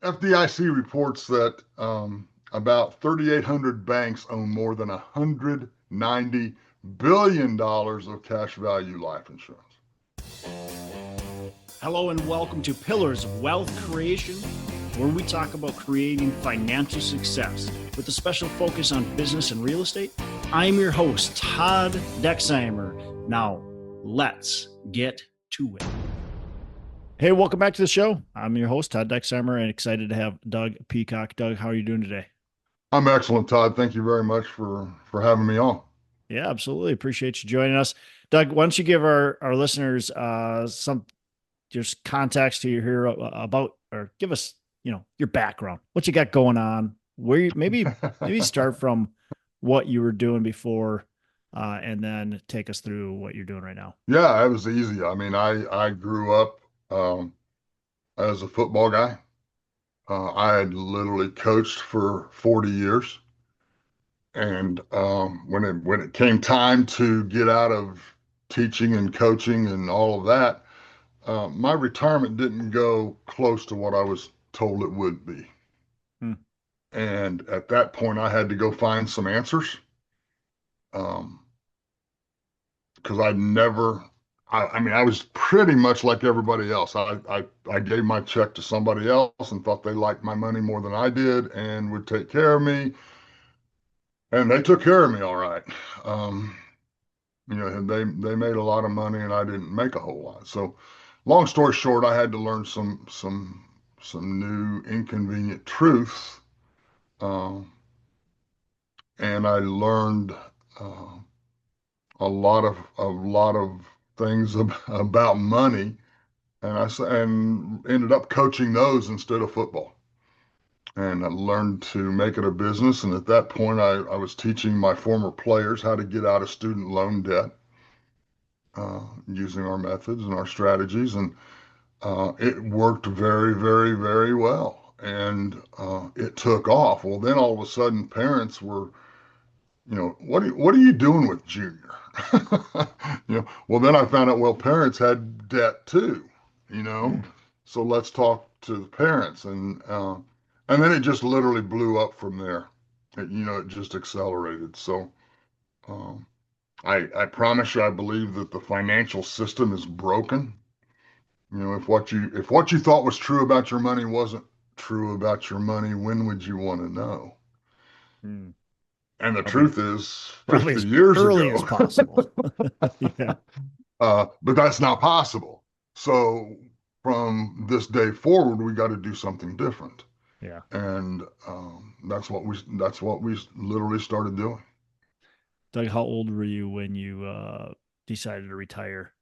FDIC reports that about 3,800 banks own more than $190 billion of cash value life insurance. Hello and welcome to Pillars of Wealth Creation, where we talk about creating financial success with a special focus on business and real estate. I'm your host, Todd Dexheimer. Now, let's get to it. Hey, welcome back to the show. I'm your host, Todd Dexheimer, and excited to have Doug Peacock. Doug, how are you doing today? I'm excellent, Todd. Thank you very much for having me on. Yeah, absolutely. Appreciate you joining us. Doug, why don't you give our listeners some just context to hear about, or give us, your background, what you got going on, where you maybe start from what you were doing before, and then take us through what you're doing right now. Yeah, it was easy. I mean, I grew up as a football guy. I had literally coached for 40 years. And when it came time to get out of teaching and coaching and all of that, my retirement didn't go close to what I was told it would be. Hmm. And at that point, I had to go find some answers. Because I mean, I was pretty much like everybody else. I gave my check to somebody else and thought they liked my money more than I did and would take care of me. And they took care of me all right. They made a lot of money and I didn't make a whole lot. So long story short, I had to learn some new inconvenient truths. And I learned a lot of things about money, and ended up coaching those instead of football. And I learned to make it a business. And at that point, I was teaching my former players how to get out of student loan debt using our methods and our strategies. And it worked very, very, very well. And it took off. Well, then all of a sudden, parents were, what are you doing with Junior? Well, then I found out, well, parents had debt too, so let's talk to the parents. And then it just literally blew up from there. It just accelerated. So I promise you, I believe that the financial system is broken. If what you thought was true about your money wasn't true about your money, when would you want to know? Hmm. And the truth is, Probably 50 as years early ago, as possible. Yeah. But that's not possible. So from this day forward, we got to do something different. Yeah. And that's what we literally started doing. Doug, how old were you when you decided to retire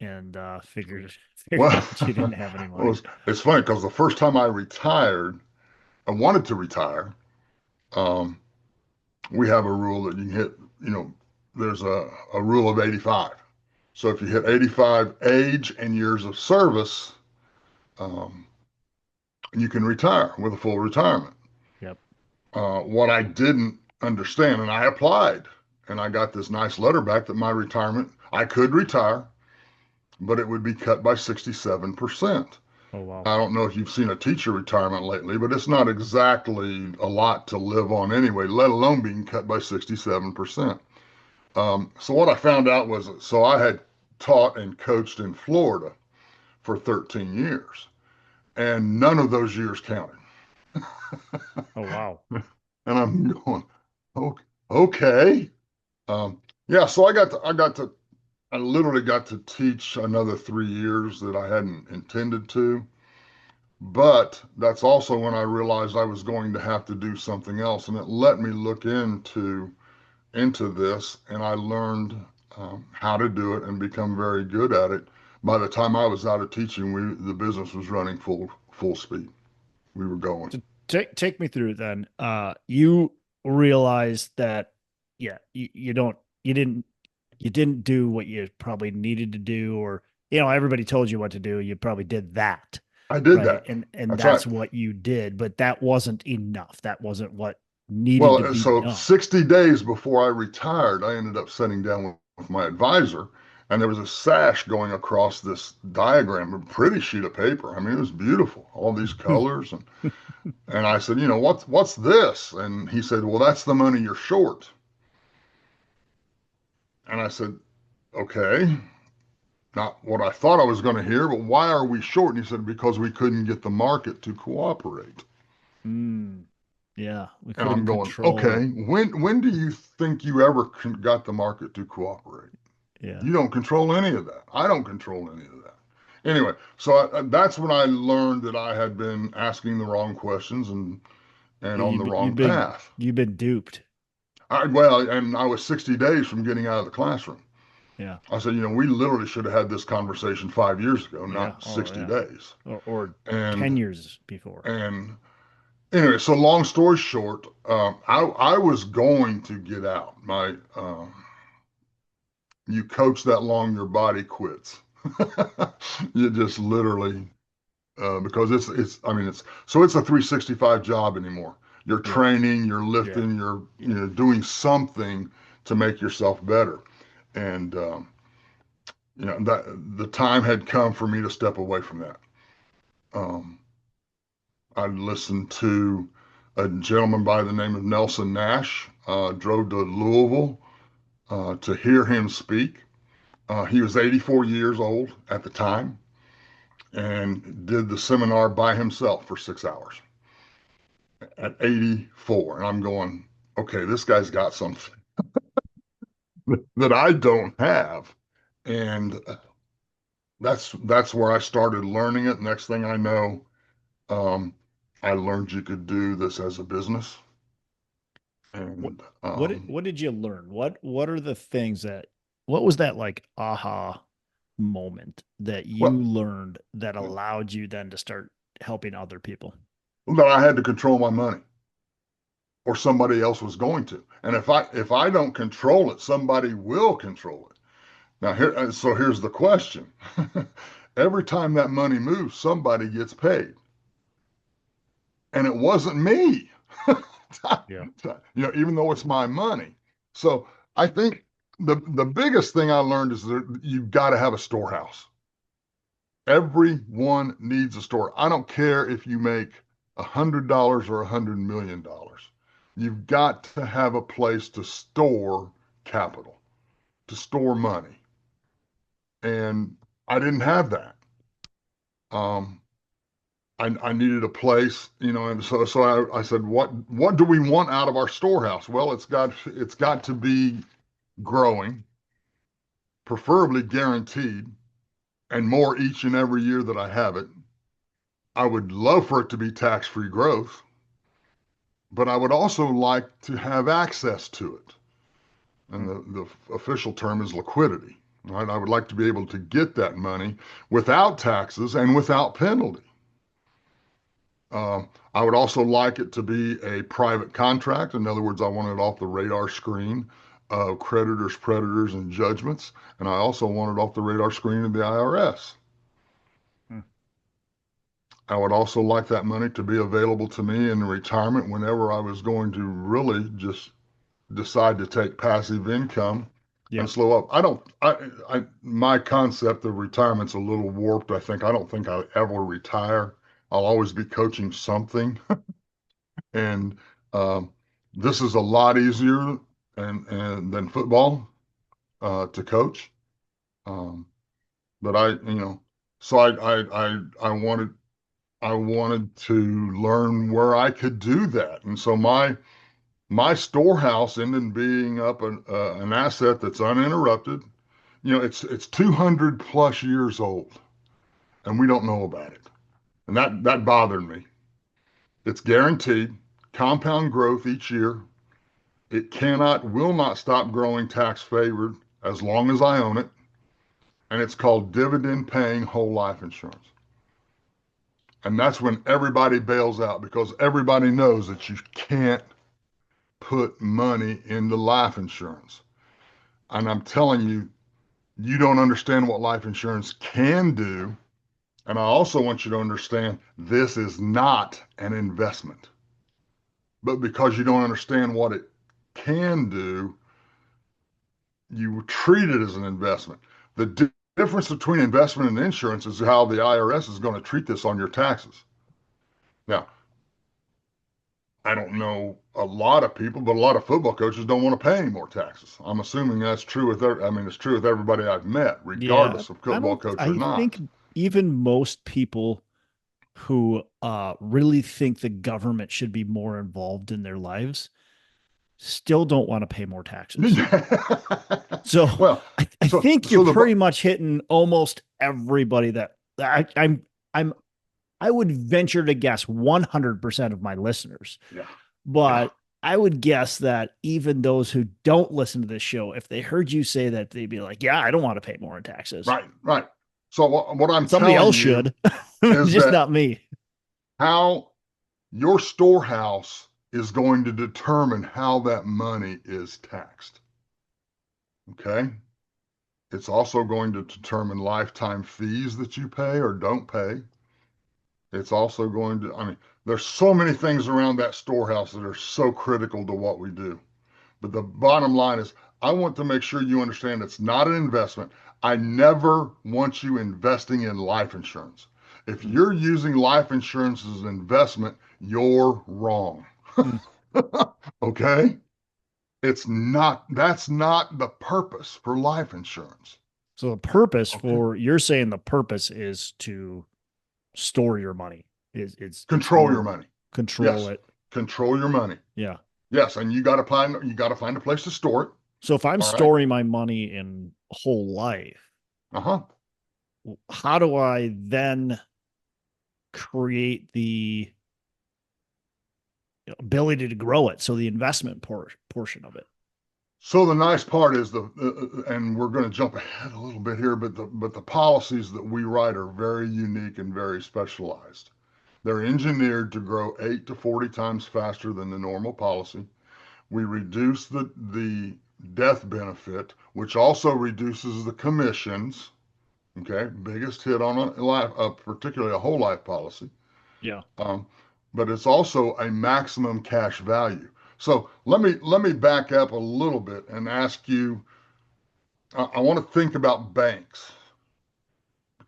and figured Well, out you didn't have any money? it's funny because the first time I retired, I wanted to retire. Um, we have a rule that you can hit, there's a rule of 85. So if you hit 85 age and years of service, um, you can retire with a full retirement. Yep. What I didn't understand, and I applied, and I got this nice letter back that my retirement, I could retire, but it would be cut by 67%. Oh, wow. I don't know if you've seen a teacher retirement lately, but it's not exactly a lot to live on anyway, let alone being cut by 67%. So what I found out was, so I had taught and coached in Florida for 13 years, and none of those years counted. Oh, wow. And I'm going, okay. Yeah, so I literally got to teach another 3 years that I hadn't intended to. But that's also when I realized I was going to have to do something else. And it let me look into this, and I learned how to do it and become very good at it. By the time I was out of teaching, the business was running full speed. We were going. So take me through it then. You realized that, yeah, you didn't do what you probably needed to do, or, everybody told you what to do. You probably did that. I did Right. that. And That's that's right. what you did, but that wasn't enough. That wasn't what needed to Well, be so done. 60 days before I retired, I ended up sitting down with my advisor, and there was a sash going across this diagram, a pretty sheet of paper. I mean, it was beautiful, all these colors. And I said, what's this? And he said, well, that's the money you're short. And I said, okay, not what I thought I was going to hear, but why are we short? And he said, because we couldn't get the market to cooperate. Mm, yeah, we And I'm couldn't going, control. okay, when do you think you ever got the market to cooperate? Yeah. You don't control any of that. I don't control any of that. Anyway, so that's when I learned that I had been asking the wrong questions and on the wrong path. You've been duped. And I was 60 days from getting out of the classroom. Yeah. I said, we literally should have had this conversation 5 years ago, Yeah. not Oh 60 yeah. days. Or And 10 years before. and anyway, so long story short, I was going to get out. You coach that long, your body quits. You just literally because it's I mean it's a 365 job anymore. You're Yeah. training, you're Yeah. lifting, you're Yeah. doing something to make yourself better. And that the time had come for me to step away from that. Um, I listened to a gentleman by the name of Nelson Nash. Drove to Louisville to hear him speak. He was 84 years old at the time and did the seminar by himself for 6 hours at 84. And I'm going, okay, this guy's got something that I don't have. And that's where I started learning it. Next thing I know, um, I learned you could do this as a business. What And what did you learn? What are the things that what was that like aha moment that you well, learned that allowed you then to start helping other people? that I had to control my money or somebody else was going to. And if I don't control it, somebody will control it. Now so here's the question. Every time that money moves, somebody gets paid. And it wasn't me. Yeah. Even though it's my money. So I think the biggest thing I learned is that you've got to have a storehouse. Everyone needs a store. I don't care if you make $100 or $100 million. You've got to have a place to store capital, to store money. And I didn't have that. Um, I needed a place, and so I said, what do we want out of our storehouse? Well, it's got to be growing, preferably guaranteed, and more each and every year that I have it. I would love for it to be tax-free growth, but I would also like to have access to it. And Mm. the official term is liquidity. Right? I would like to be able to get that money without taxes and without penalty. I would also like it to be a private contract. In other words, I want it off the radar screen of creditors, predators, and judgments. And I also want it off the radar screen of the IRS. Mm. I would also like that money to be available to me in retirement whenever I was going to really just decide to take passive income and Yeah. slow up. My concept of retirement's a little warped. I don't think I'll ever retire. I'll always be coaching something. And um, this is a lot easier and than football to coach. Um, but so I wanted to learn where I could do that. And so my storehouse ended up being up an asset that's uninterrupted. It's 200 plus years old, and we don't know about it, and that bothered me. It's guaranteed compound growth each year. It will not stop growing tax favored as long as I own it. And it's called dividend paying whole life insurance. And that's when everybody bails out because everybody knows that you can't put money into life insurance. And I'm telling you, you don't understand what life insurance can do. And I also want you to understand this is not an investment. But because you don't understand what it can do, you treat it as an investment. The difference between investment and insurance is how the IRS is going to treat this on your taxes. Now, I don't know a lot of people, but a lot of football coaches don't want to pay any more taxes. I'm assuming that's true with it's true with everybody I've met, Yeah, regardless of I football don't. coach or I think not. even most people who really think the government should be more involved in their lives still don't want to pay more taxes. So Well, I so think you're so the pretty much hitting almost everybody that I'm I would venture to guess 100% of my listeners. yeah, yeah, But I would guess that even those who don't listen to this show, if they heard you say that, they'd be like, yeah, I don't want to pay more in taxes. right, right. So what I'm Somebody telling else you should, is just that not me. how your storehouse is going to determine how that money is taxed. Okay. It's also going to determine lifetime fees that you pay or don't pay. It's also going to, there's so many things around that storehouse that are so critical to what we do. But the bottom line is, I want to make sure you understand it's not an investment. I never want you investing in life insurance. If Mm, you're using life insurance as an investment, you're wrong. mm. Okay? That's not the purpose for life insurance. So the purpose Okay? for you're saying the purpose is to store your money. It's Control your more money. control Yes. it. Control your money. Yeah. Yes, and you got to find a place to store it. So if I'm All right. storing my money in whole life, Uh-huh. how do I then create the ability to grow it? So the investment portion of it. So the nice part is and we're going to jump ahead a little bit here, but the policies that we write are very unique and very specialized. They're engineered to grow 8 to 40 times faster than the normal policy. We reduce the death benefit, which also reduces the commissions. Okay, biggest hit on a life, particularly a whole life policy. Yeah. Um, but it's also a maximum cash value. So let me back up a little bit and ask you. I want to think about banks.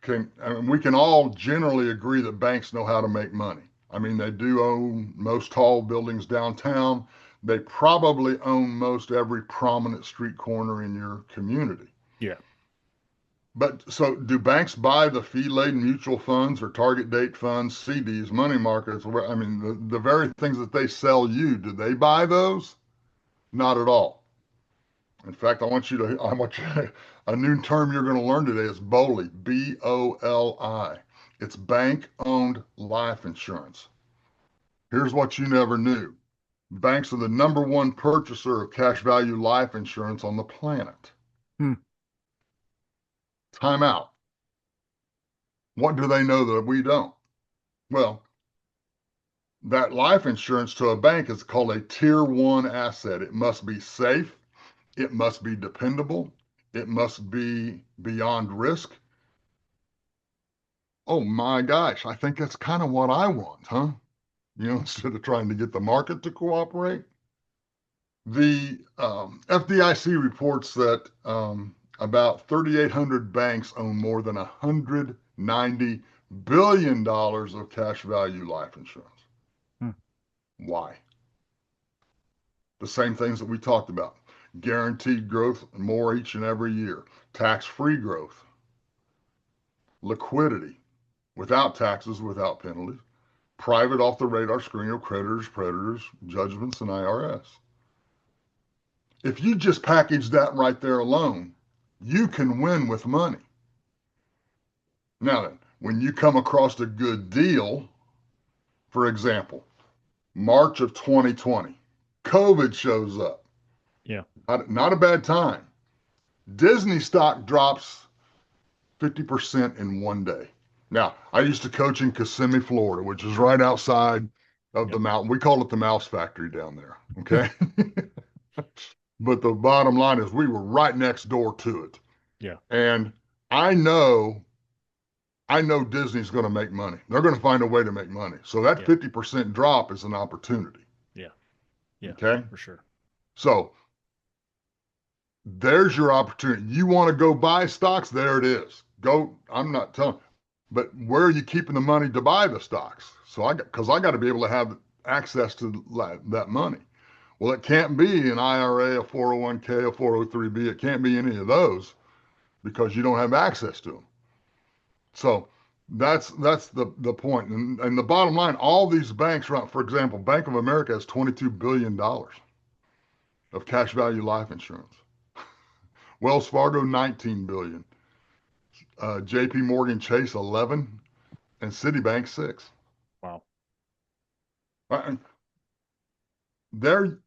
We can all generally agree that banks know how to make money. They do own most tall buildings downtown. They probably own most every prominent street corner in your community. Yeah. But so do banks buy the fee-laden mutual funds or target date funds, CDs, money markets? The very things that they sell you, do they buy those? Not at all. In fact, I want you, a new term you're going to learn today is BOLI, BOLI. It's bank-owned life insurance. Here's what you never knew. Banks are the number one purchaser of cash value life insurance on the planet. Hmm. Time out. What do they know that we don't? Well, that life insurance to a bank is called a tier one asset. It must be safe. It must be dependable. It must be beyond risk. Oh my gosh, I think that's kind of what I want, huh? Instead of trying to get the market to cooperate. The FDIC reports that about 3,800 banks own more than $190 billion of cash value life insurance. Hmm. Why? The same things that we talked about. Guaranteed growth, more each and every year. Tax-free growth. Liquidity, without taxes, without penalties. Private off the radar screen of creditors, predators, judgments, and IRS. If you just package that right there alone, you can win with money. Now then, when you come across a good deal, for example, March of 2020, COVID shows up. Yeah. Not a bad time. Disney stock drops 50% in one day. Now, I used to coach in Kissimmee, Florida, which is right outside of the Yep. mountain. We call it the mouse factory down there. Okay. But the bottom line is we were right next door to it. Yeah. And I know, I know Disney's going to make money. They're going to find a way to make money. So that Yeah. 50% drop is an opportunity. Yeah. Yeah. Okay. For sure. So there's your opportunity. You want to go buy stocks? There it is. Go. I'm not telling, but where are you keeping the money to buy the stocks? So because I got to be able to have access to that money. Well, it can't be an IRA, a 401k, a 403b. It can't be any of those because you don't have access to them. So that's the point. And the bottom line, all these banks run, for example, Bank of America has $22 billion of cash value life insurance. Wells Fargo, 19 billion. JP Morgan Chase, 11, and Citibank, 6. Wow. Uh, there.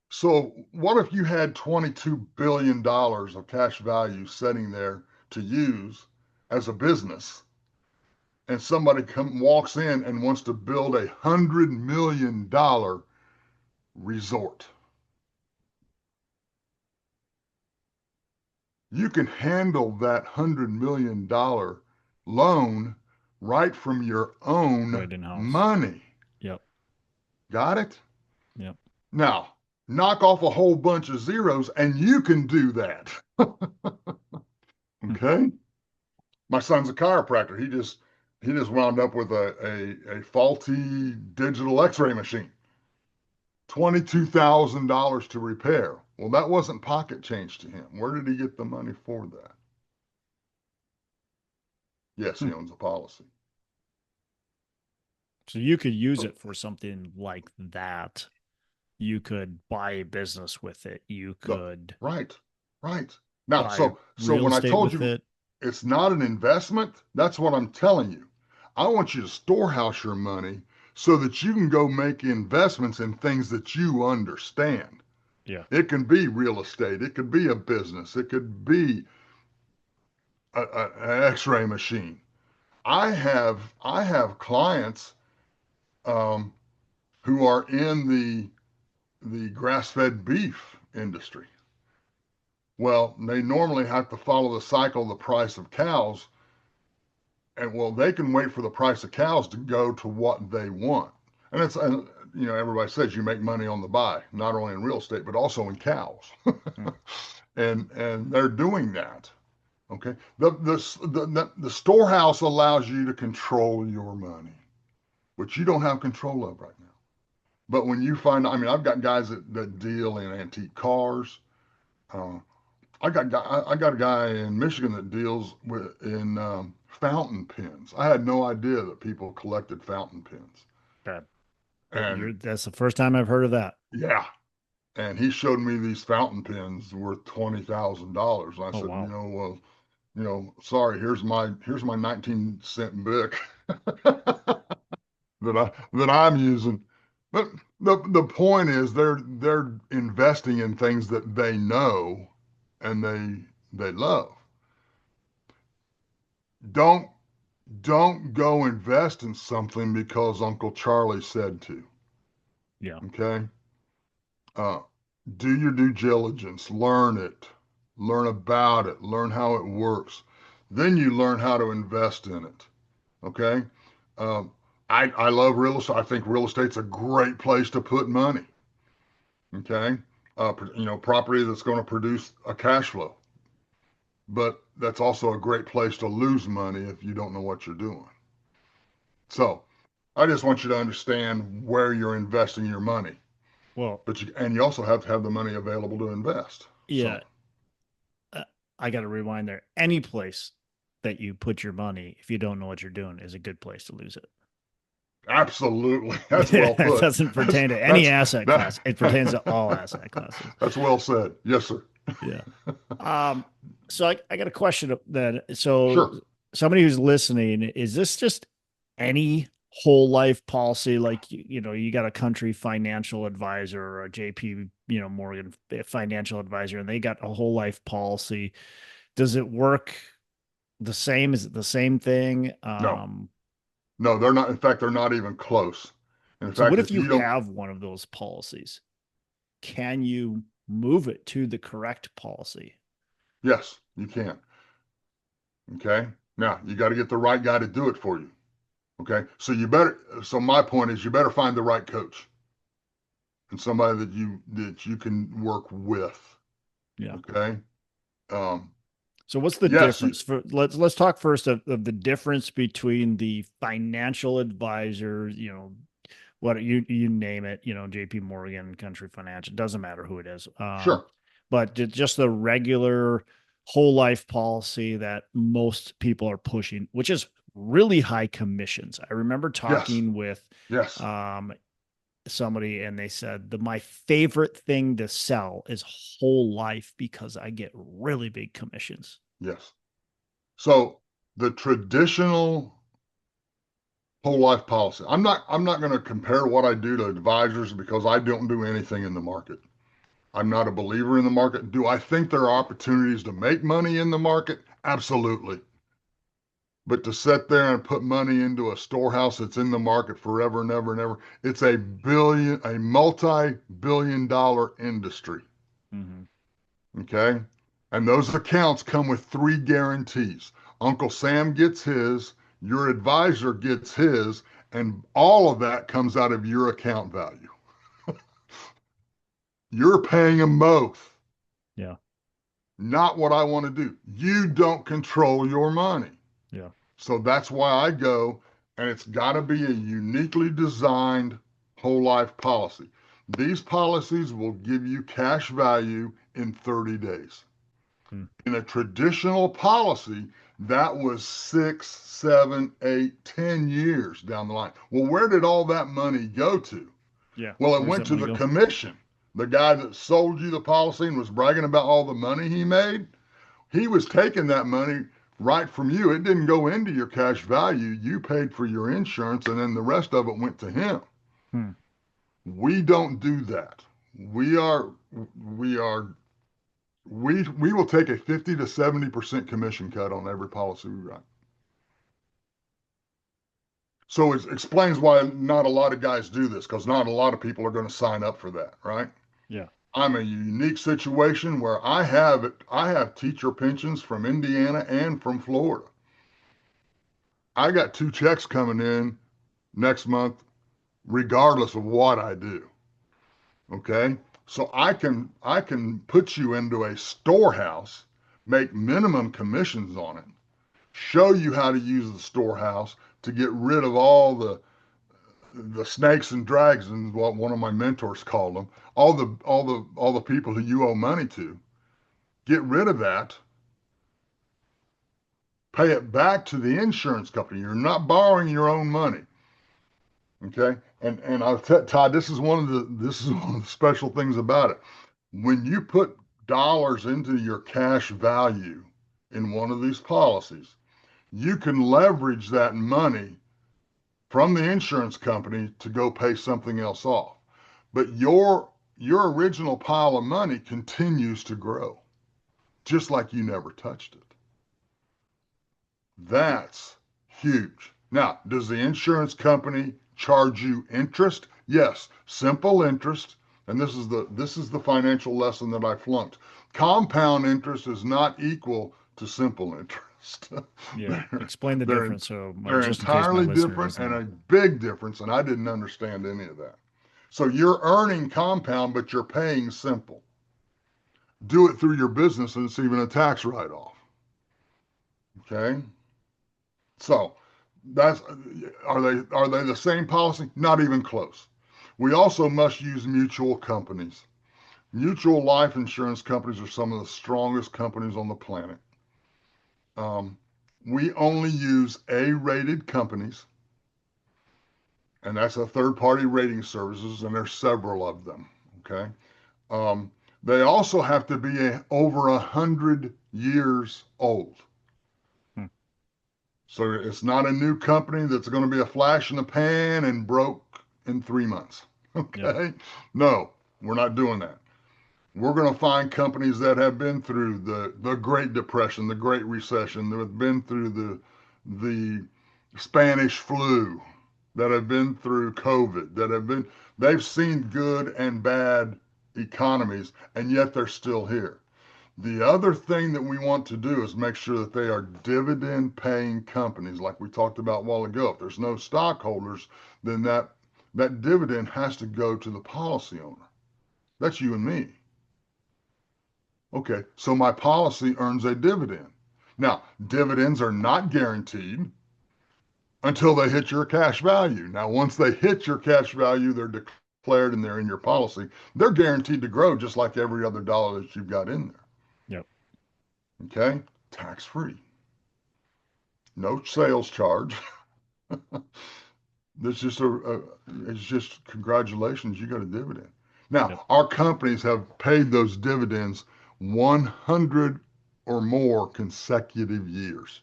So what if you had $22 billion of cash value sitting there to use as a business, and somebody walks in and wants to build $100 million resort? You can handle that $100 million loan right from your own Right in house. money. Yep. Got it? Yep. Now, knock off a whole bunch of zeros and you can do that. Hmm. Okay? My son's a chiropractor. He just wound up with a faulty digital x-ray machine. $22,000 to repair. Well, that wasn't pocket change to him. Where did he get the money for that? Yes, Hmm. he owns a policy. So you could use So, it for something like that. You could buy a business with it. You no, could right, right. Now, buy so real when I estate told with you it. it's not an investment, that's what I'm telling you. I want you to storehouse your money so that you can go make investments in things that you understand. Yeah. It can be real estate, it could be a business, it could be an X-ray machine. I have clients um, who are in the grass-fed beef industry. Well, they normally have to follow the cycle of the price of cows, and well, they can wait for the price of cows to go to what they want. And everybody says you make money on the buy, not only in real estate but also in cows, Hmm. and they're doing that. Okay, the storehouse allows you to control your money, which you don't have control of right now. But when you find, I mean, I've got guys that deal in antique cars. Uh, I got a guy in Michigan that deals in fountain pens. I had no idea that people collected fountain pens. That And that's the first time I've heard of that. yeah, and he showed me these fountain pens worth $20,000. And I Oh said, wow. well, sorry, here's my 19-cent Bic that I'm using. But the point is they're investing in things that they know and they love. Don't don't go invest in something because Uncle Charlie said to. Yeah. Okay? Uh, do your due diligence, learn it, learn about it, learn how it works. Then you learn how to invest in it. Okay? Um, I love real estate. I think real estate's a great place to put money. Okay? Property that's going to produce a cash flow. But that's also a great place to lose money if you don't know what you're doing. So I just want you to understand where you're investing your money. Well, And you also have to have the money available to invest. yeah. So uh, I got to rewind there. Any place that you put your money, if you don't know what you're doing, is a good place to lose it. absolutely, that's well It put. doesn't That's pertain to any that's asset that class. It pertains to all asset classes. that's well said. Yes, sir. Yeah. Um, so I got a question then. So Sure. somebody who's listening, is this just any whole life policy? Like, you got a country financial advisor or a JP, Morgan financial advisor, and they got a whole life policy. Does it work the same? Is it the same thing? No, no, they're not. In fact, they're not even close. In So what fact, if if you you don't, have one of those policies? Can you move it to the correct policy? yes, you can. Okay. Now you got to get the right guy to do it for you. Okay. So my point is you better find the right coach and somebody that you can work with. Yeah. Okay. Um, So what's the yes, difference for let's talk first of the difference between the financial advisor, what you name it, JP Morgan, Country Financial, doesn't matter who it is. sure. But just the regular whole life policy that most people are pushing, which is really high commissions. I remember Yes, talking with yes, um somebody and they said my favorite thing to sell is whole life because I get really big commissions. yes. So the traditional whole life policy. I'm not going to compare what I do to advisors because I don't do anything in the market. I'm not a believer in the market. Do I think there are opportunities to make money in the market? Absolutely. But to sit there and put money into a storehouse that's in the market forever and ever and ever, it's a multi-billion dollar industry. Mm-hmm. Okay. And those accounts come with three guarantees. Uncle Sam gets his, your advisor gets his, and all of that comes out of your account value. You're paying them both. Yeah. Not what I want to do. You don't control your money. Yeah. So that's why I go, and it's got to be a uniquely designed whole life policy. These policies will give you cash value in 30 days. Mm. In a traditional policy, that was 6, 7, 8, 10 years down the line. Well, where did all that money go to? Yeah. Well, it Where's went that to money the go? commission. The guy that sold you the policy and was bragging about all the money he made, he was taking that money right from you. It didn't go into your cash value. You paid for your insurance, and then the rest of it went to him. Hmm. We don't do that. We are we are we will take a 50 to 70% commission cut on every policy we write. So it explains why not a lot of guys do this, because not a lot of people are going to sign up for that, right? Yeah. I'm a unique situation where I have teacher pensions from Indiana and from Florida. I got two checks coming in next month, regardless of what I do. Okay. So I can put you into a storehouse, make minimum commissions on it, show you how to use the storehouse to get rid of all the snakes and dragons, what one of my mentors called them, all the people who you owe money to. Get rid of that, pay it back to the insurance company. You're not borrowing your own money. Okay. And I'll tell Todd, this is one of the special things about it. When you put dollars into your cash value in one of these policies, you can leverage that money from the insurance company to go pay something else off. But your original pile of money continues to grow, just like you never touched it. That's huge. Now, does the insurance company charge you interest? Yes, simple interest. And this is the financial lesson that I flunked. Compound interest is not equal to simple interest. Yeah. they're, Explain the they're, difference. So they're just in case my entirely listener different doesn't and know. a big difference, and I didn't understand any of that. So you're earning compound, but you're paying simple. Do it through your business, and it's even a tax write-off. Okay. So that's are they the same policy? Not even close. We also must use mutual companies. Mutual life insurance companies are some of the strongest companies on the planet. Um, we only use A-rated companies, and that's a third-party rating services, and there's several of them. Okay. Um, they also have to be over 100 years old. Hmm. So it's not a new company that's going to be a flash in the pan and broke in 3 months. Yeah. Okay. No, we're not doing that. We're going to find companies that have been through the Great Depression, the Great Recession, that have been through the Spanish flu, that have been through COVID, they've seen good and bad economies, and yet they're still here. The other thing that we want to do is make sure that they are dividend paying companies, like we talked about a while ago. If there's no stockholders, then that dividend has to go to the policy owner. That's you and me. Okay, so my policy earns a dividend. Now, dividends are not guaranteed until they hit your cash value. Now, once they hit your cash value, they're declared and they're in your policy. They're guaranteed to grow just like every other dollar that you've got in there. Yep. Okay, tax free, no sales charge. There's just it's just congratulations, you got a dividend. Yep. Now, our companies have paid those dividends 100 or more consecutive years.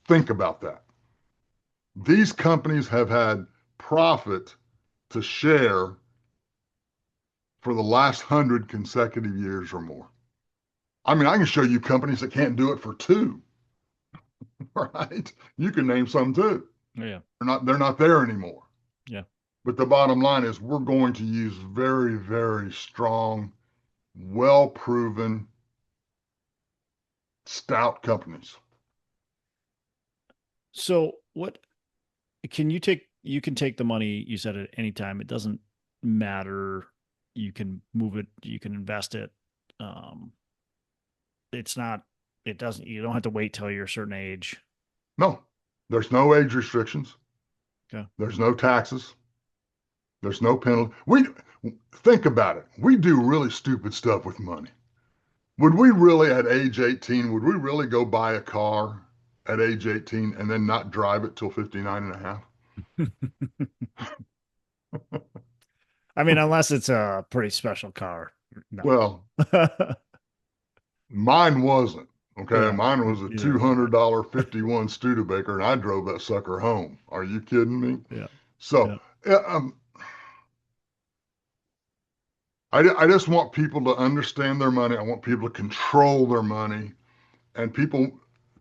Think about that. These companies have had profit to share for the last 100 consecutive years or more. I mean, I can show you companies that can't do it for two, right? You can name some too. Yeah. They're not there anymore. Yeah. But the bottom line is we're going to use very, very strong, well proven, stout companies. So what you can take the money you said at any time. It doesn't matter. You can move it, you can invest it. Um, it's not it doesn't you don't have to wait till you're a certain age. No, there's no age restrictions. Okay. There's no taxes. There's no penalty. We think about it. We do really stupid stuff with money. Would we really at age 18, would we really go buy a car at age 18 and then not drive it till 59 and a half? I mean, unless it's a pretty special car. No. Well, mine wasn't. Okay. Yeah. Mine was a Either. $200 51 Studebaker and I drove that sucker home. Are you kidding me? Yeah. So, I just want people to understand their money. I want people to control their money. And people,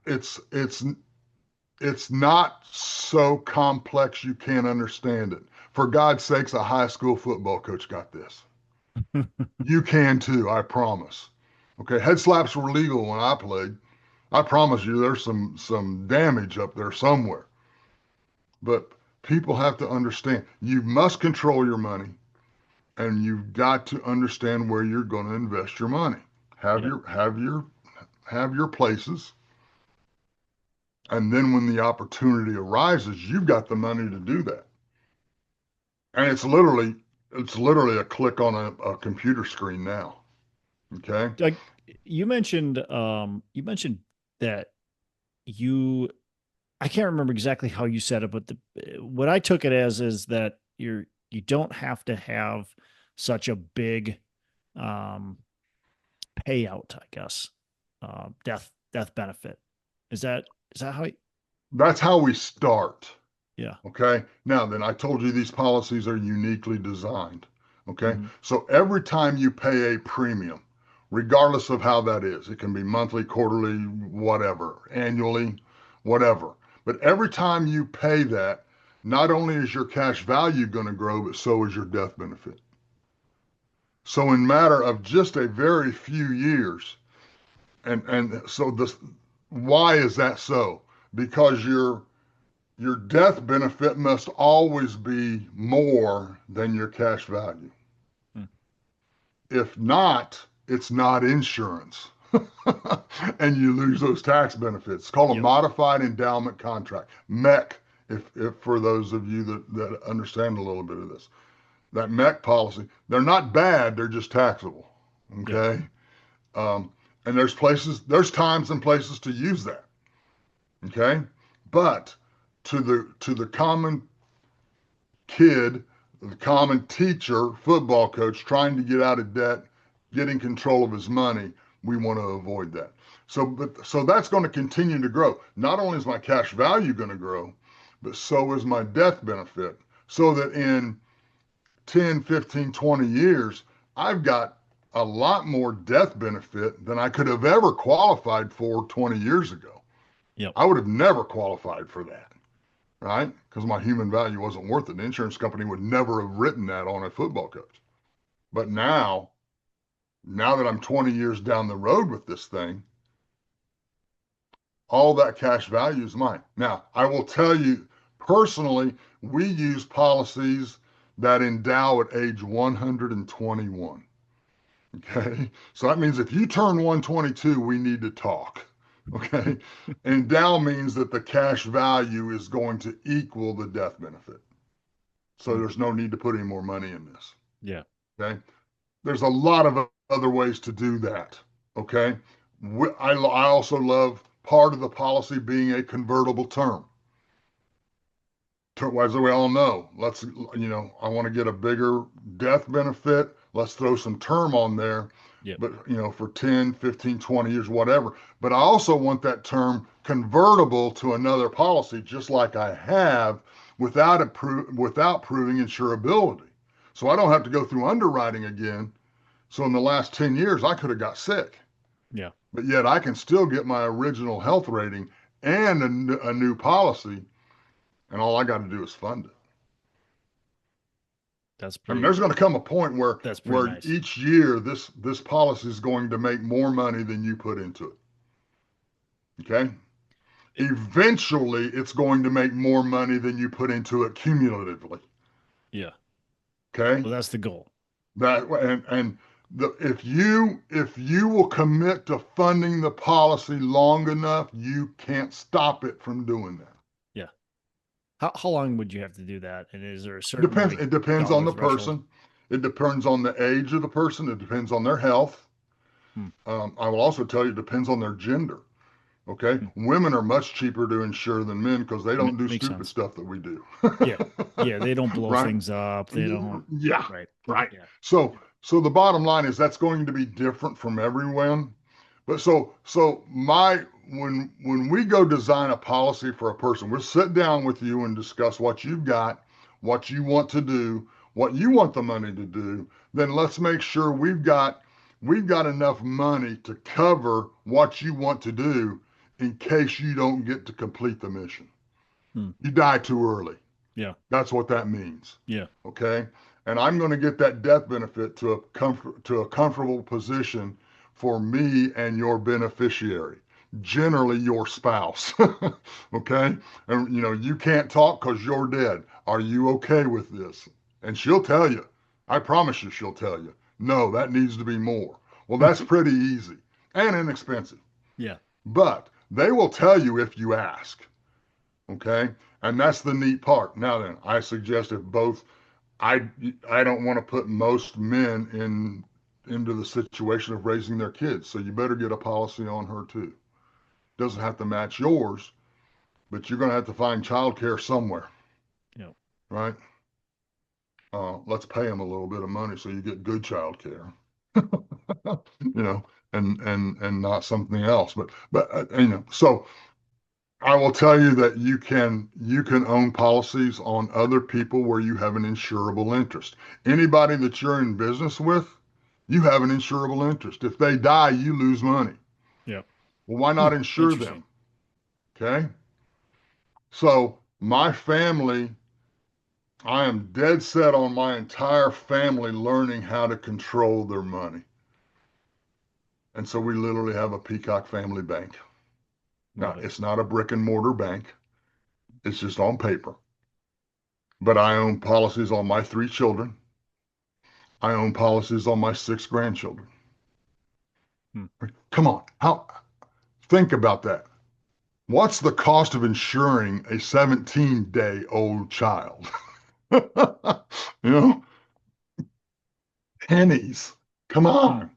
it's it's it's not so complex you can't understand it. For God's sakes, a high school football coach got this. You can too, I promise. Okay, head slaps were legal when I played. I promise you, there's some damage up there somewhere. But people have to understand you must control your money, and you've got to understand where you're going to invest your money. Have Yep. your places. And then when the opportunity arises, you've got the money to do that. And it's literally a click on a computer screen now. Okay. Like you mentioned that you I can't remember exactly how you said it, but what I took it as is that you don't have to have such a big um payout, I guess. Death benefit. Is that how That's how we start. yeah. Okay. Now, then I told you these policies are uniquely designed. Okay. Mm-hmm. So every time you pay a premium, regardless of how that is, it can be monthly, quarterly, whatever, annually, whatever. But every time you pay that, not only is your cash value going to grow, but so is your death benefit. So in matter of just a very few years, and so this, why is that so? Because your death benefit must always be more than your cash value. Hmm. If not, it's not insurance. And you lose those tax benefits. It's called a Yep. modified endowment contract, MEC, if for those of you that understand a little bit of this. That MEC policy, they're not bad, they're just taxable. Yep. Okay. Um, and there's times and places to use that. Okay. But to the common kid, the common teacher, football coach trying to get out of debt, getting control of his money, we want to avoid that. So that's going to continue to grow. Not only is my cash value going to grow, but so is my death benefit. So that in 10, 15, 20 years, I've got a lot more death benefit than I could have ever qualified for 20 years ago. Yep. I would have never qualified for that, right? Because my human value wasn't worth it. The insurance company would never have written that on a football coach. But now that I'm 20 years down the road with this thing, all that cash value is mine. Now, I will tell you personally, we use policies that endow at age 121. Okay. So that means if you turn 122, we need to talk. Okay. And down means that the cash value is going to equal the death benefit. So Hmm. there's no need to put any more money in this. Yeah. Okay. There's a lot of other ways to do that. Okay. I also love part of the policy being a convertible term. As we all know, I want to get a bigger death benefit. Let's throw some term on there, Yep. but, for 10, 15, 20 years, whatever. But I also want that term convertible to another policy, just like I have without proving insurability. So I don't have to go through underwriting again. So in the last 10 years, I could have got sick, Yeah. but yet I can still get my original health rating and a new policy, and all I got to do is fund it. That's I mean, pretty there's going to come a point where that's pretty where nice. each year this policy is going to make more money than you put into it. Okay. It, Eventually, it's going to make more money than you put into it cumulatively. yeah. Okay. Well, that's the goal. If you will commit to funding the policy long enough, you can't stop it from doing that. Yeah. How long would you have to do that? And is there a certain Depends. like It depends on dollar the threshold? person. It depends on the age of the person. It depends on their health. Hmm. I will also tell you it depends on their gender. Okay. Hmm. Women are much cheaper to insure than men because they don't do Makes stupid sense. stuff that we do. Yeah. Yeah. They don't blow Right? things up. They don't. Yeah. Right. Right. Yeah. So the bottom line is that's going to be different from everyone. But so my when we go design a policy for a person, we'll sit down with you and discuss what you've got, what you want to do, what you want the money to do. Then let's make sure we've got enough money to cover what you want to do in case you don't get to complete the mission. Hmm. You die too early. Yeah. That's what that means. Yeah. Okay. And I'm going to get that death benefit to a comfortable position for me and your beneficiary, generally your spouse. Okay. And you can't talk because you're dead. Are you okay with this? And she'll tell you. I promise you, she'll tell you. No, that needs to be more. Well, that's pretty easy and inexpensive. Yeah. But they will tell you if you ask. Okay. And that's the neat part. Now then, I suggest if both I I don't want to put most men into the situation of raising their kids. So you better get a policy on her too. Doesn't have to match yours, but you're going to have to find childcare somewhere, Yeah. right? Let's pay them a little bit of money so you get good childcare, you know, and not something else. But so I will tell you that you can own policies on other people where you have an insurable interest. Anybody that you're in business with, you have an insurable interest. If they die, you lose money. Yeah. Well, why Hmm. not insure Interesting. them? Okay. So my family, I am dead set on my entire family learning how to control their money. And so we literally have a Peacock family bank. Now, Love it. it's not a brick and mortar bank. It's just on paper. But I own policies on my 3 children. I own policies on my 6 grandchildren. Hmm. Come on, think about that. What's the cost of insuring a 17-day-old child? you know, pennies. Come Hmm. on.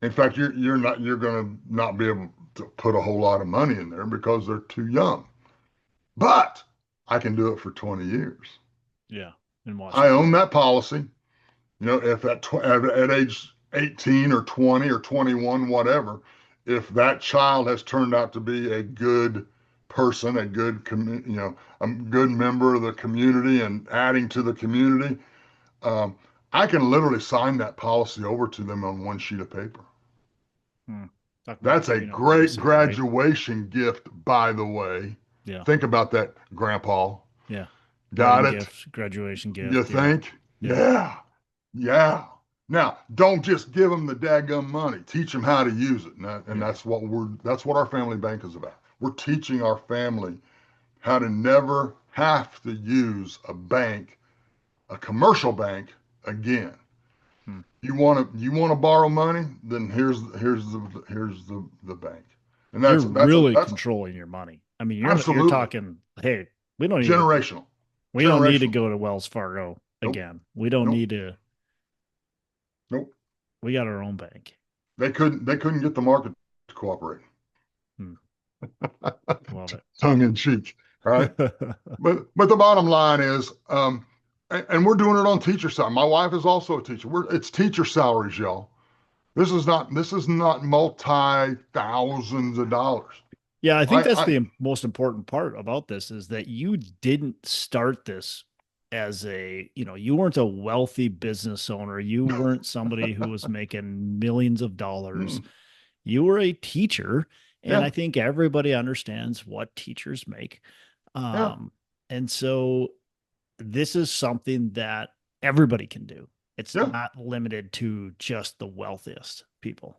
In fact, you're going to not be able to put a whole lot of money in there because they're too young. But I can do it for 20 years. Yeah. And watch I them own grow. that policy. If at age 18 or 20 or 21, whatever, if that child has turned out to be a good person, a good member of the community and adding to the community, um, I can literally sign that policy over to them on one sheet of paper. Hmm. Talk about That's a keeping a great legacy, right? graduation gift, by the way. Yeah. Think about that, Grandpa. Yeah. Got Wedding it? gift, graduation You gift. Yeah. think? Yeah. Yeah. Yeah. Now, don't just give them the daggum money. Teach them how to use it. And Yeah. that's what our family bank is about. We're teaching our family how to never have to use a commercial bank again. Hmm. you want to borrow money, then here's the bank. And You're that's really that's controlling your money. I mean, you're absolutely talking, hey, we don't need to generational. we don't need to Generational. go to Wells Fargo Nope. again. We don't Nope. need to. Nope. We got our own bank. They couldn't get the market to cooperate. Hmm, love Tongue in cheek, right? it. But the bottom line is, and we're doing it on teacher side. My wife is also a teacher. It's teacher salaries, y'all. This is not multi thousands of dollars. Yeah, I think that's I the most important part about this is that you didn't start this as you weren't a wealthy business owner. You weren't somebody who was making millions of dollars. mm, You were a teacher, and yeah, I think everybody understands what teachers make. yeah, Um, and so this is something that everybody can do. It's yeah. not limited to just the wealthiest people.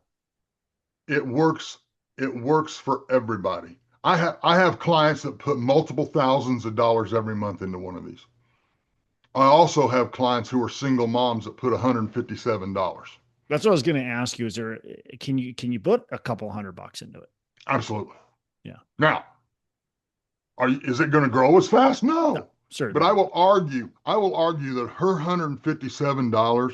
It works. It works for everybody. I have clients that put multiple thousands of dollars every month into one of these. I also have clients who are single moms that put $157. That's what I was going to ask you. Is there can you put a couple $100 into it? Absolutely. Yeah. Now, is it going to grow as fast? No, No. But certainly I not. will argue, I will argue that her $157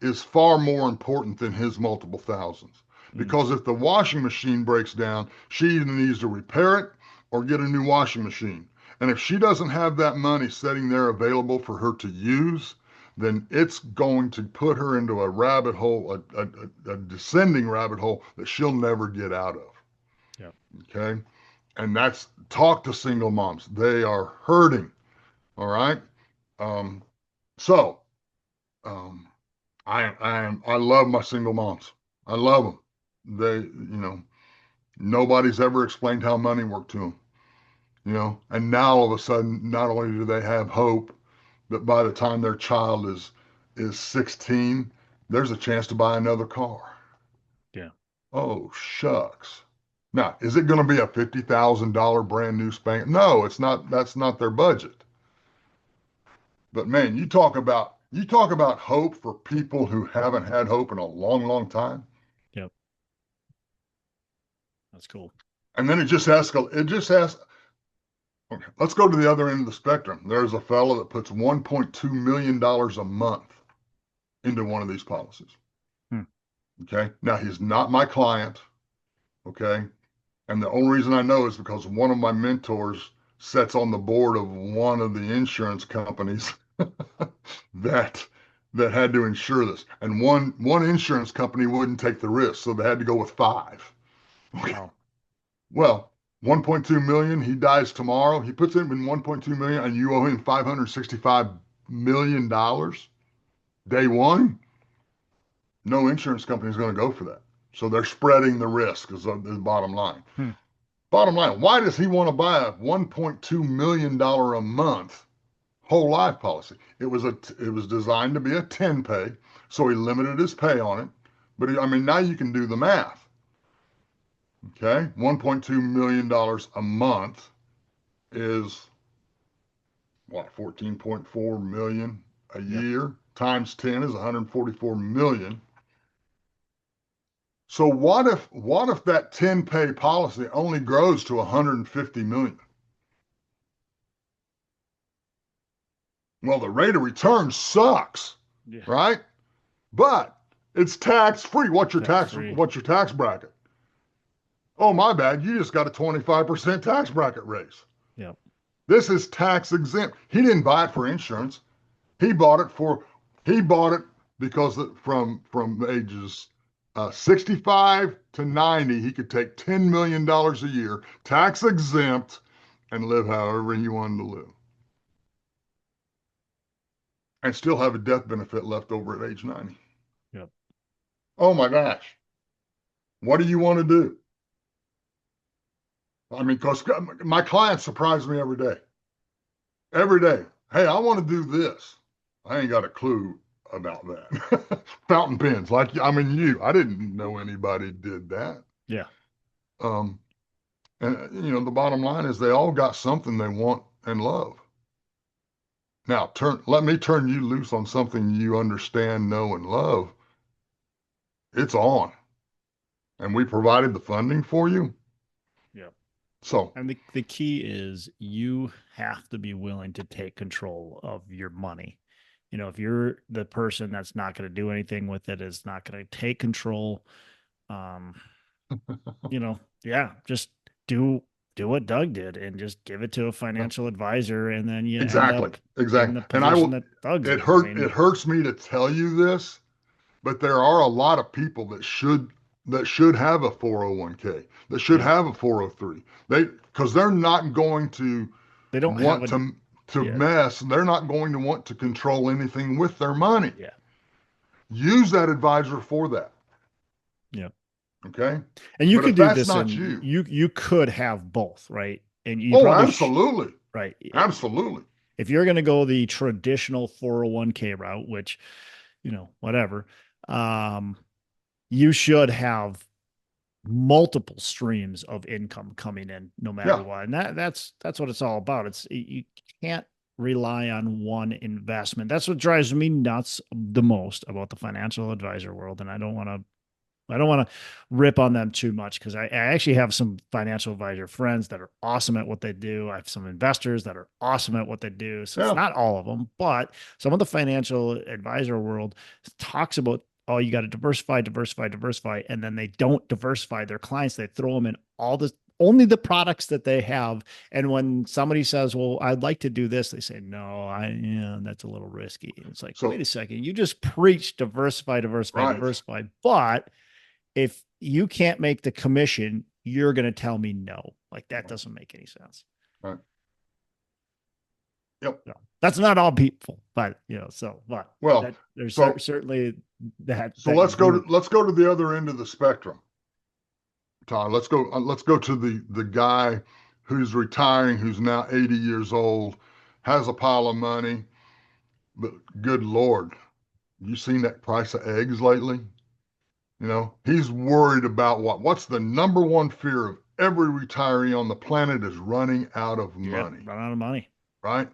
is far more important than his multiple thousands. Mm, Because if the washing machine breaks down, she either needs to repair it or get a new washing machine. And if she doesn't have that money sitting there available for her to use, then it's going to put her into a rabbit hole, a descending rabbit hole that she'll never get out of. yeah. Okay. And that's talk to single moms. They are hurting. All right. Um, so um, I love my single moms. I love them. Nobody's ever explained how money worked to them. And now all of a sudden, not only do they have hope, but by the time their child is 16, there's a chance to buy another car. Yeah. Oh, shucks. Now, is it going to be a $50,000 brand new spank? No, it's not. That's not their budget. But man, you talk about hope for people who haven't had hope in a long, long time. Yep. That's cool. And then it just asks, okay, let's go to the other end of the spectrum. There's a fellow that puts $1.2 million a month into one of these policies. Hmm. Okay. Now he's not my client. Okay. And the only reason I know is because one of my mentors sits on the board of one of the insurance companies that that had to insure this. And one insurance company wouldn't take the risk, so they had to go with five. Okay. Wow. Well, 1.2 million, he dies tomorrow. He puts in 1.2 million and you owe him $565 million day one. No insurance company is going to go for that. So they're spreading the risk is the bottom line. Hmm. Bottom line, why does he want to buy a $1.2 million a month whole life policy? It was designed to be a 10 pay, so he limited his pay on it. But I mean, now you can do the math. Okay, $1.2 million a month is what, 14.4 million a Yep. year times 10 is 144 million. So what if that 10 pay policy only grows to 150 million? Well, the rate of return sucks, Yeah. right? But it's tax free. What's your Tax tax free. what's your tax bracket? Oh, my bad. You just got a 25% tax bracket raise. Yep. This is tax exempt. He didn't buy it for insurance. He bought it because from ages 65 to 90, he could take $10 million a year, tax exempt, and live however he wanted to live, and still have a death benefit left over at age 90. Yep. Oh my gosh, what do you want to do? I mean, because my clients surprise me every day. Every day. Hey, I want to do this. I ain't got a clue about that. Fountain pens, I didn't know anybody did that. Yeah. Um, and the bottom line is they all got something they want and love. Now, let me turn you loose on something you understand, know, and love. It's on, and we provided the funding for you. Yeah. So, And the key is you have to be willing to take control of your money. If you're the person that's not going to do anything with it, is not going to take control, um, yeah, just do do what Doug did and just give it to a financial advisor, and then you end exactly, up in exactly. the And I position will. that Doug's in. I It mean, hurts me to tell you this, but there are a lot of people that should have a 401k, that should yeah, have a 403. Because they're not going to they don't have want a to yeah, mess. They're not going to want to control anything with their money. yeah, Use that advisor for that. yeah. Okay. And you But could if do that's this, not and you, you could have both, right? And you oh, probably absolutely. right. Absolutely. If you're going to go the traditional 401k route, which, whatever, um, you should have multiple streams of income coming in no matter Yeah. what. And that's what it's all about. You can't rely on one investment. That's what drives me nuts the most about the financial advisor world. And I don't want to rip on them too much, because I actually have some financial advisor friends that are awesome at what they do. I have some investors that are awesome at what they do. So it's Yeah. not all of them, but some of the financial advisor world talks about, oh, you got to diversify, diversify, diversify. And then they don't diversify their clients. They throw them in only the products that they have. And when somebody says, well, I'd like to do this, they say, no, that's a little risky. And it's like, wait So, a second, you just preach diversify, diversify, right. diversify. But if you can't make the commission, you're going to tell me no. Like, that doesn't make any sense. Right. Yep. So that's not all people, but but Well, that there's so certainly so that group. let's go to the other end of the spectrum, Todd. Let's go to the guy who's retiring, who's now 80 years old, has a pile of money, but good Lord, you seen that price of eggs lately? He's worried about what's the number one fear of every retiree on the planet is running out of Yeah, money, run out of money. right?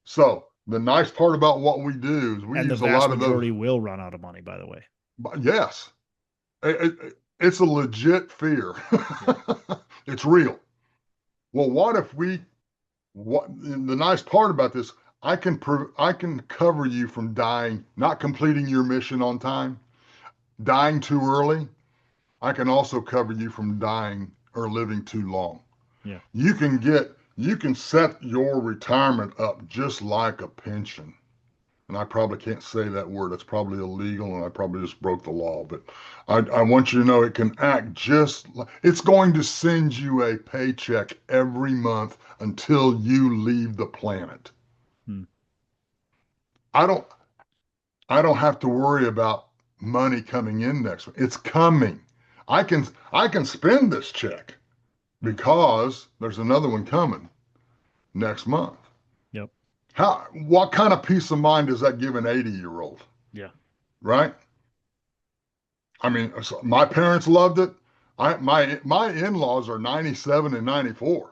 So the nice part about what we do is we And the use a vast lot of those. majority will run out of money, by the way. Yes, it's a legit fear. Yeah. It's real. Well, what the nice part about this, I can cover you from dying, not completing your mission on time, dying too early. I can also cover you from dying or living too long. Yeah. You can set your retirement up just like a pension. And I probably can't say that word. It's probably illegal, and I probably just broke the law. But I want you to know it can act just like it's going to send you a paycheck every month until you leave the planet. Hmm. I don't I don't have to worry about money coming in next week. It's coming. I can spend this check Hmm. because there's another one coming next month. Yep. What kind of peace of mind does that give an 80-year-old, Yeah. right? I mean, my parents loved it. My in-laws are 97 and 94.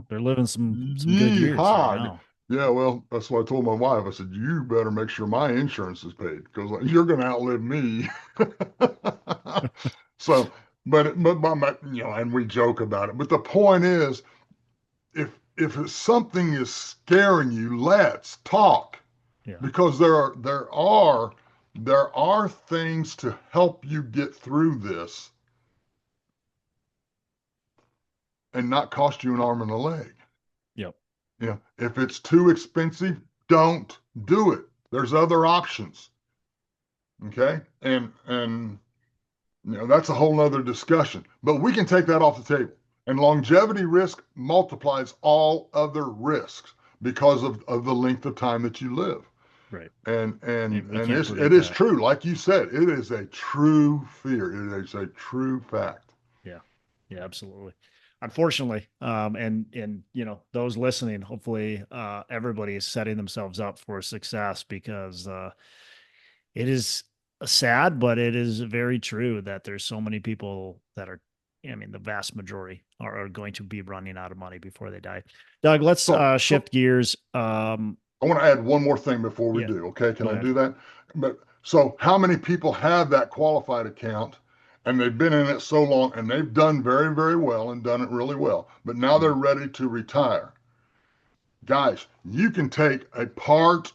They're living some good years right Yeehaw. now. Yeah, well, that's what I told my wife. I said, you better make sure my insurance is paid because you're going to outlive me. So, and we joke about it. But the point is, if something is scaring you, let's talk Yeah. because there are things to help you get through this and not cost you an arm and a leg. Yep. If it's too expensive, don't do it. There's other options. Okay. And that's a whole nother discussion. But we can take that off the table. And longevity risk multiplies all other risks because of the length of time that you live. Right. We And can't it predict is that. true, like you said, it is a true fear. It is a true fact. Yeah. Yeah, absolutely. Unfortunately, and those listening, hopefully, everybody is setting themselves up for success, because it is sad, but it is very true that there's so many people that are I mean, the vast majority are going to be running out of money before they die. Doug, let's So shift gears. I want to add one more thing before we Yeah, do. Okay, can go I ahead. do that? But so how many people have that qualified account and they've been in it so long and they've done very, very well and done it really well, but now they're Mhm. ready to retire. Guys, you can take a part,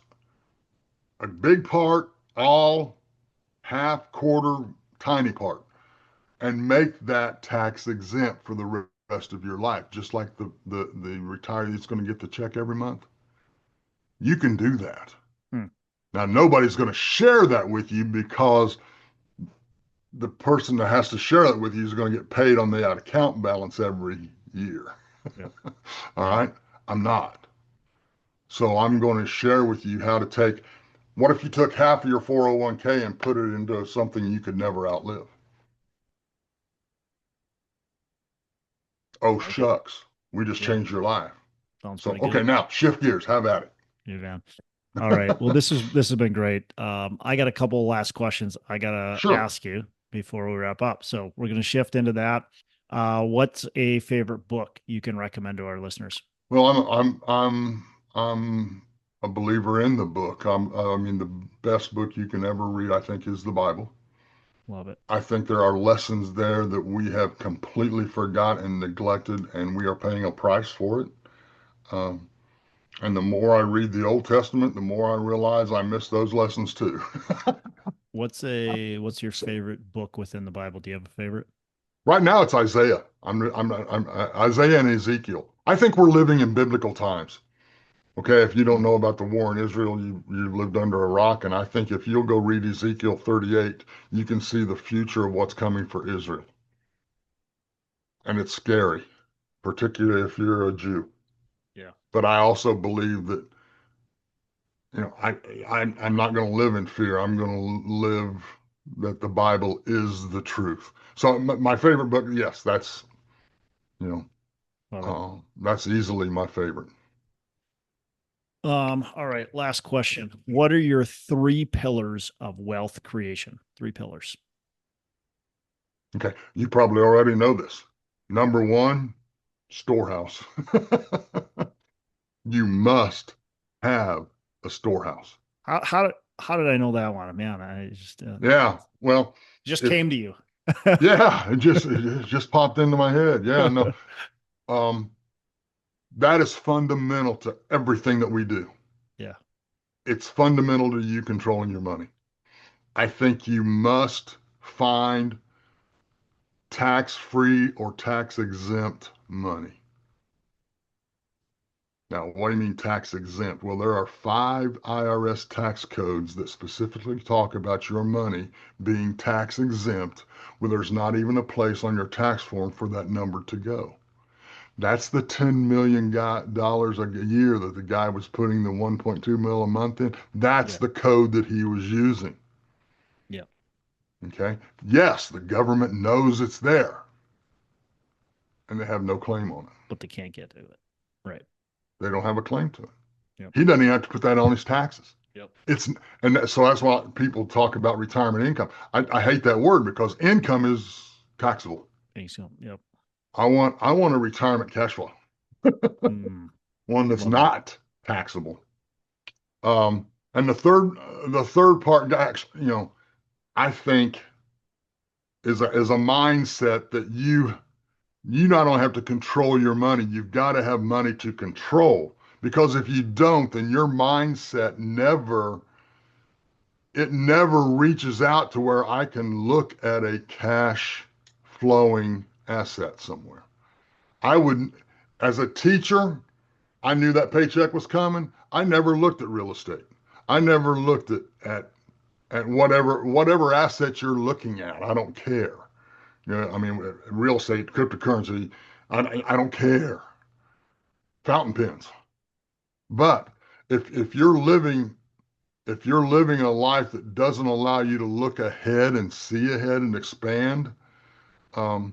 a big part, all, half, quarter, tiny part, and make that tax exempt for the rest of your life, just like the retiree that's going to get the check every month. You can do that. Hmm. Now, nobody's going to share that with you because the person that has to share it with you is going to get paid on the account balance every year. Yep. All Yep. right. I'm not. So I'm going to share with you how to take. What if you took half of your 401k and put it into something you could never outlive? Oh, I like it. shucks. We just Yeah. changed your life. Sounds So, pretty okay, good. now shift gears. Have at You're down. All right. Well, this has been great. I got a couple last questions I gotta Sure. ask you before we wrap up. So we're gonna shift into that. What's a favorite book you can recommend to our listeners? Well, I'm a believer in the book. I mean, the best book you can ever read, I think, is the Bible. Love it. I think there are lessons there that we have completely forgot and neglected, and we are paying a price for it. Um, and the more I read the Old Testament, the more I realize I miss those lessons too. What's your So favorite book within the Bible? Do you have a favorite? right now it's Isaiah. I'm Isaiah and Ezekiel. I think we're living in biblical times. Okay, if you don't know about the war in Israel, you lived under a rock, and I think if you'll go read Ezekiel 38, you can see the future of what's coming for Israel, and it's scary, particularly if you're a Jew. Yeah. But I also believe that I'm not going to live in fear. I'm going to live that the Bible is the truth. So my favorite book, yes, you know Love it. that's easily my favorite. All right, last question. What are your three pillars of wealth creation? Three pillars. Okay, you probably already know this. Yeah. Number one, storehouse. You must have a storehouse. How did I know that one? Man, I Yeah. Well, just if came to you. yeah, it just popped into my head. Yeah, no. Um, that is fundamental to everything that we do. Yeah. It's fundamental to you controlling your money. I think you must find tax-free or tax-exempt money. Now, what do you mean tax exempt? Well, there are 5 IRS tax codes that specifically talk about your money being tax exempt, where there's not even a place on your tax form for that number to go. That's the $10 million a year that the guy was putting the 1.2 mil a month in. That's Yeah. the code that he was using. Yeah. Okay. Yes, the government knows it's there and they have no claim on it. But they can't get to it. Right. They don't have a claim to it. Yep. He doesn't even have to put that on his taxes. Yep. It's so that's why people talk about retirement income. I hate that word because income is taxable. Thanks. Yep. I want a retirement cash flow, Mm, one that's love it. not taxable. And the third part, actually, I think is a mindset that you not only have to control your money, you've got to have money to control. Because if you don't, then your mindset never reaches out to where I can look at a cash flowing asset somewhere. I would, as a teacher, I knew that paycheck was coming. I never looked at real estate. I never looked at whatever asset you're looking at. I don't care. I mean, real estate, cryptocurrency, I don't care. Fountain pens. But if you're living a life that doesn't allow you to look ahead and see ahead and expand, um,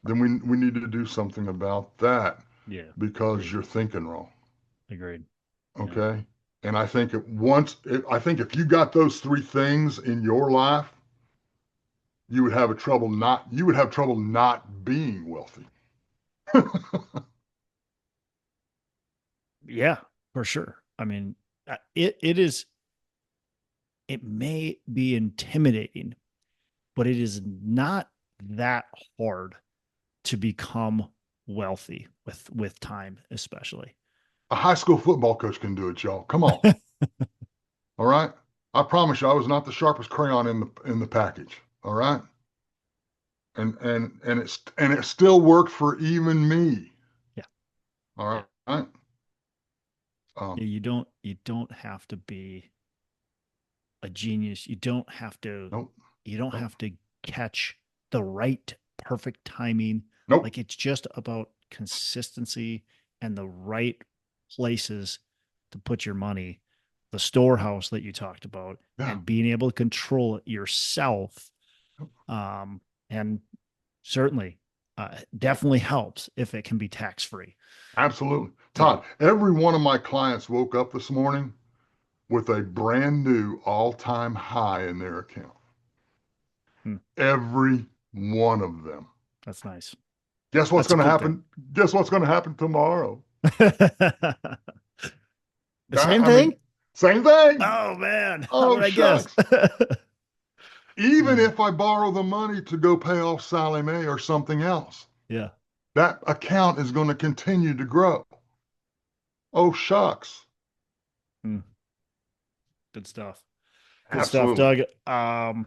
then we need to do something about that Yeah. because Agreed. you're thinking wrong. Agreed. Yeah. Okay. And I think if you got those three things in your life, you would have trouble not being wealthy. Yeah, for sure. I mean, it may be intimidating, but it is not that hard to become wealthy with time, especially. A high school football coach can do it, y'all. Come on. All right. I promise you, I was not the sharpest crayon in the package. All right. And it still worked for even me. Yeah. All right. Yeah, you don't have to be a genius. Nope. You don't Nope. have to catch the right perfect timing. Nope. Like it's just about consistency and the right places to put your money, the storehouse that you talked about, Yeah. and being able to control it yourself. And certainly, definitely helps if it can be tax free. Absolutely. Yeah. Todd, every one of my clients woke up this morning with a brand new all-time high in their account. Hmm. Every one of them. That's nice. Guess what's That's a going to good thing. happen? Guess what's going to happen tomorrow? The same I mean, thing? same thing. Oh man, how Oh, did I guess? shucks. Even Hmm. if I borrow the money to go pay off Sally Mae or something else, Yeah. that account is going to continue to grow. Oh, shucks. Hmm. Good stuff. Good stuff, Absolutely. Doug.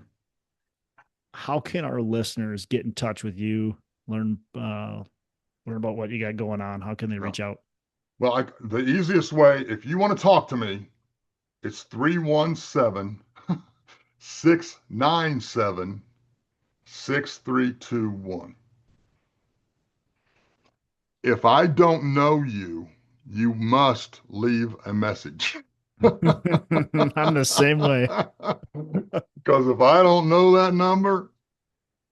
How can our listeners get in touch with you? Learn about what you got going on. How can they Yeah. reach out? Well, the easiest way, if you want to talk to me, it's 317 697 6321. If I don't know you, you must leave a message. I'm the same way. Because if I don't know that number,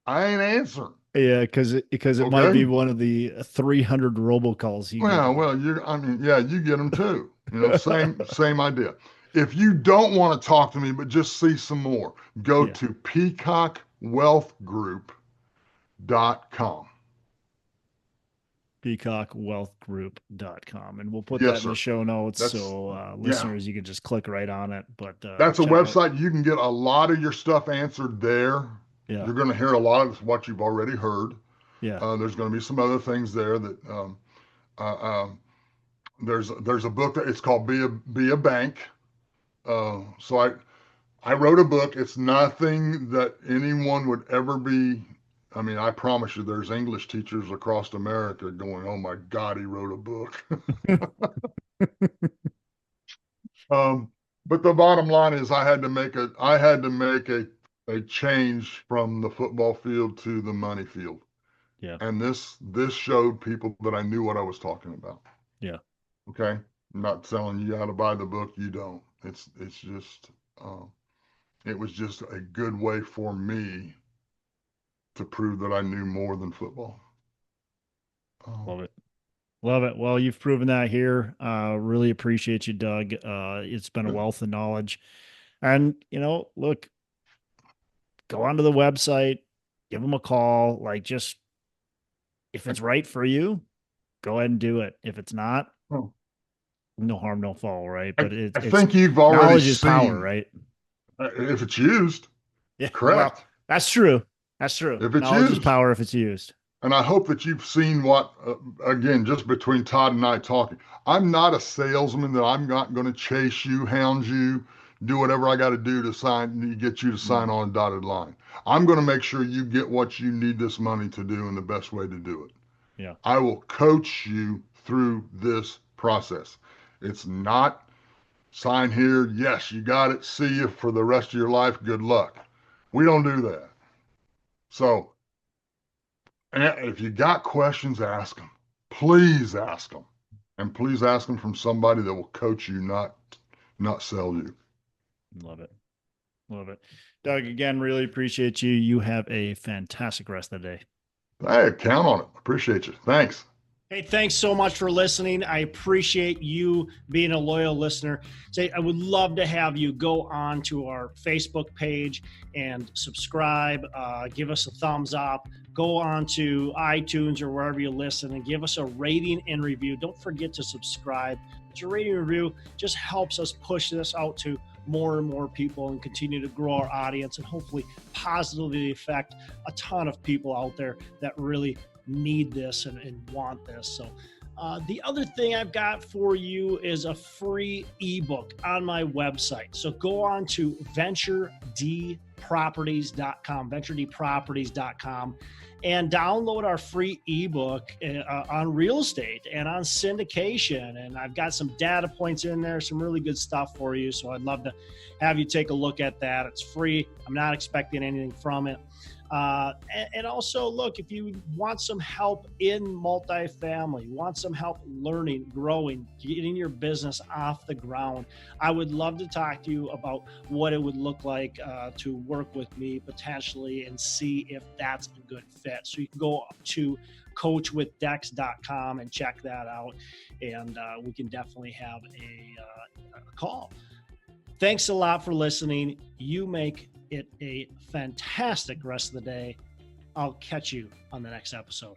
I ain't answering. Yeah, because it might be Okay. one of the 300 robocalls you get a day. I mean, yeah, you get them too. Same idea. If you don't want to talk to me, but just see some more, go Yeah. to peacockwealthgroup.com. PeacockWealthGroup.com. And we'll put Yes, that in the sir. show notes. That's, So yeah, listeners, you can just click right on it. But that's a check out. website. You can get a lot of your stuff answered there. Yeah. You're going to hear a lot of what you've already heard. Yeah. There's going to be some other things there that uh, um, there's a book that it's called Be a Bank. So I wrote a book. It's nothing that anyone would ever be. I mean, I promise you, there's English teachers across America going, "Oh my God, he wrote a book." um, but the bottom line is, I had to make a change from the football field to the money field, Yeah. and this showed people that I knew what I was talking about. Yeah. Okay, I'm not telling you how to buy the book. You don't. It's just. It was just a good way for me to prove that I knew more than football. Um, Love it. Love it. Well, you've proven that here. Really appreciate you, Doug. It's been a yeah. wealth of knowledge. And, look, go onto the website, give them a call. Like, just if it's right for you, go ahead and do it. If it's not, Oh, no harm, no foul, right? I, But I it's think you've already knowledge is power, seen right? if it's used, Yeah. Well, correct. that's true. That's true. If it's Knowledge is used, power if it's used. and I hope that you've seen what, again, just between Todd and I talking. I'm not a salesman that I'm not going to chase you, hound you, do whatever I got to do to get you to sign Mhm. on a dotted line. I'm going to make sure you get what you need this money to do and the best way to do it. Yeah. I will coach you through this process. It's not sign here, yes, you got it, see you for the rest of your life, good luck. We don't do that. So if you got questions, ask them. Please ask them. And please ask them from somebody that will coach you, not sell you. Love it. Love it. Doug, again, really appreciate you. You have a fantastic rest of the day. Hey, count on it. Appreciate you. Thanks. Hey, thanks so much for listening. I appreciate you being a loyal listener. I would love to have you go on to our Facebook page and subscribe, give us a thumbs up, go on to iTunes or wherever you listen and give us a rating and review. Don't forget to subscribe. Your rating and review just helps us push this out to more and more people and continue to grow our audience and hopefully positively affect a ton of people out there that really need this and want this. So the other thing I've got for you is a free ebook on my website. So go on to venturedproperties.com, and download our free ebook on real estate and on syndication. And I've got some data points in there, some really good stuff for you. So I'd love to have you take a look at that. It's free. I'm not expecting anything from it. And also, look, if you want some help in multifamily, want some help learning, growing, getting your business off the ground, I would love to talk to you about what it would look like to work with me potentially and see if that's a good fit. So you can go to coachwithdex.com and check that out, and we can definitely have a call. Thanks a lot for listening. You make it a fantastic rest of the day. I'll catch you on the next episode.